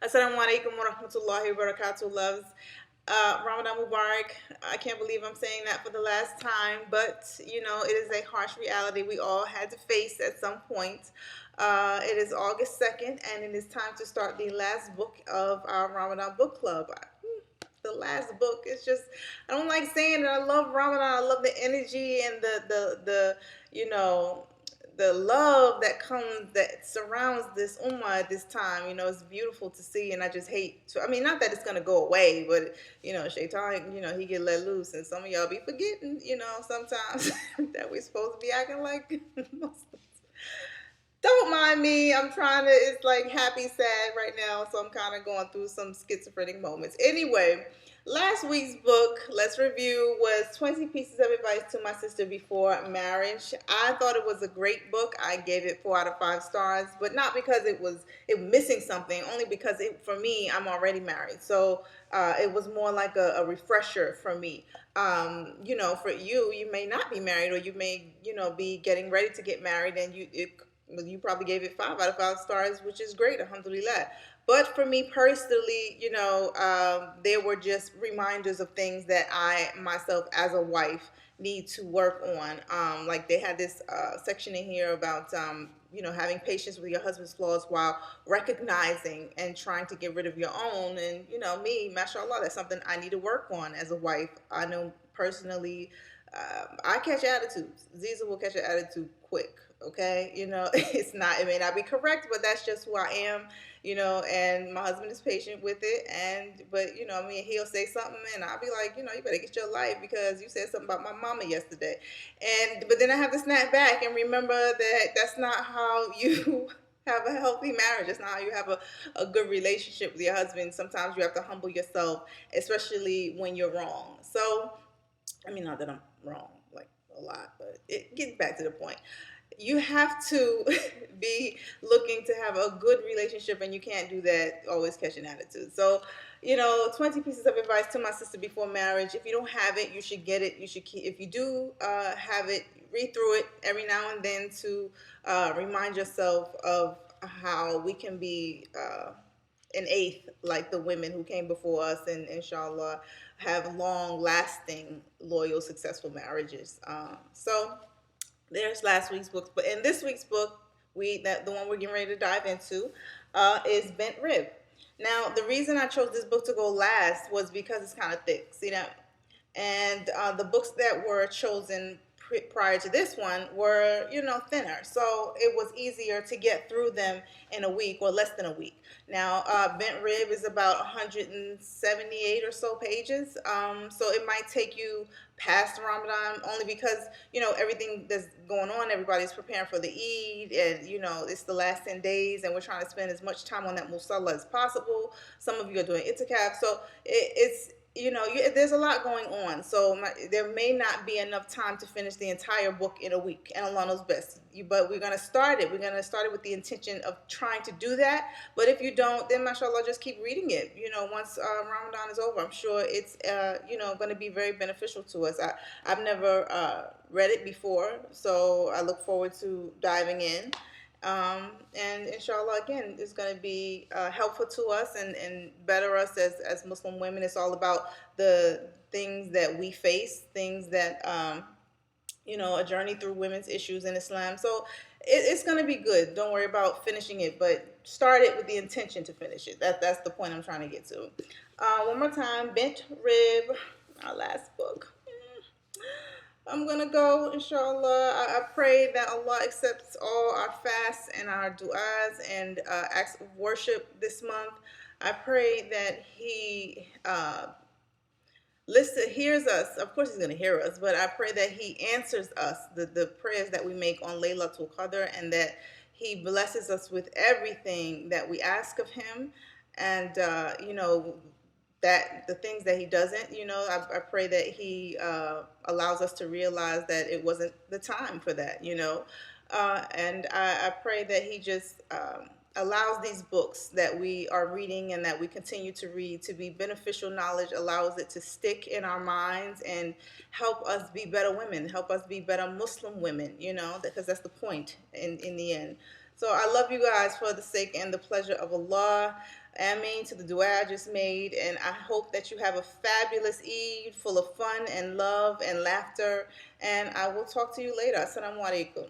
AsSalaamuAlaikum WaRahMaTullahi WaBarakatu, loves. Ramadan Mubarak. I can't believe I'm saying that for the last time, but it is a harsh reality we all had to face at some point. It is August 2nd, and it is time to start the last book of our Ramadan book club. The last book, it's just, I don't like saying it. I love Ramadan. I love the energy and the you know the love that surrounds this ummah at this time. It's beautiful to see, and I just hate to, I mean, not that it's gonna go away, but Shaitan, he get let loose, and some of y'all be forgetting, sometimes that we supposed to be acting like Muslims. Don't mind me. I'm trying to, it's like happy, sad right now. So I'm kind of going through some schizophrenic moments. Anyway, last week's book, let's review, was 20 Pieces of Advice to My Sister Before Marriage. I thought it was a great book. I gave it 4 out of 5 stars, but not because it was missing something, only because for me, I'm already married. So it was more like a refresher for me. For you may not be married, or you may, be getting ready to get married, and you probably gave it 5 out of 5 stars, which is great, alhamdulillah. But for me personally, there were just reminders of things that I myself as a wife need to work on. Like they had this section in here about having patience with your husband's flaws while recognizing and trying to get rid of your own. And me, mashallah, that's something I need to work on as a wife. I know personally, I catch attitudes. Ziza will catch an attitude quick. Okay, it's not. It may not be correct, but that's just who I am. And my husband is patient with it. But I mean, he'll say something, and I'll be like, you better get your life because you said something about my mama yesterday. But then I have to snap back and remember that that's not how you have a healthy marriage. It's not how you have a good relationship with your husband. Sometimes you have to humble yourself, especially when you're wrong. So, I mean, not that I'm wrong, like a lot, but it gets back to the point. You have to be looking to have a good relationship, and you can't do that always catching attitude. So 20 pieces of advice to my sister before marriage. If you don't have it, you should get it. You should keep, if you do have it, read through it every now and then to remind yourself of how we can be an eighth like the women who came before us, and inshallah have long lasting, loyal, successful marriages. So there's last week's book, but in this week's book, the one we're getting ready to dive into is Bent Rib. Now, the reason I chose this book to go last was because it's kind of thick. See that? And the books that were chosen prior to this one were, thinner. So it was easier to get through them in a week or less than a week. Now, Bent Rib is about 178 or so pages. So it might take you past Ramadan only because, everything that's going on, everybody's preparing for the Eid, and, it's the last 10 days, and we're trying to spend as much time on that musalla as possible. Some of you are doing itikaf. So it's there's a lot going on, so there may not be enough time to finish the entire book in a week, and Allah knows best. But we're going to start it. We're going to start it with the intention of trying to do that. But if you don't, then mashallah, just keep reading it. Once Ramadan is over, I'm sure it's going to be very beneficial to us. I've never read it before, so I look forward to diving in. And inshallah, again, it's going to be helpful to us and better us as Muslim women. It's all about the things that we face, things that, a journey through women's issues in Islam. So it's going to be good. Don't worry about finishing it, but start it with the intention to finish it. That's the point I'm trying to get to. One more time, Bent Rib, our last book. I'm gonna go, inshallah. I pray that Allah accepts all our fasts and our du'as and acts of worship this month. I pray that He hears us. Of course, He's gonna hear us, but I pray that He answers us, the prayers that we make on Laylatul Qadr, and that He blesses us with everything that we ask of Him, and that the things that He doesn't, I pray that He allows us to realize that it wasn't the time for that, and I pray that He just allows these books that we are reading and that we continue to read to be beneficial knowledge, allows it to stick in our minds and help us be better women, help us be better Muslim women, because that's the point in the end. So I love you guys for the sake and the pleasure of Allah. Ameen to the dua I just made, and I hope that you have a fabulous Eid full of fun and love and laughter, and I will talk to you later. Assalamu alaikum.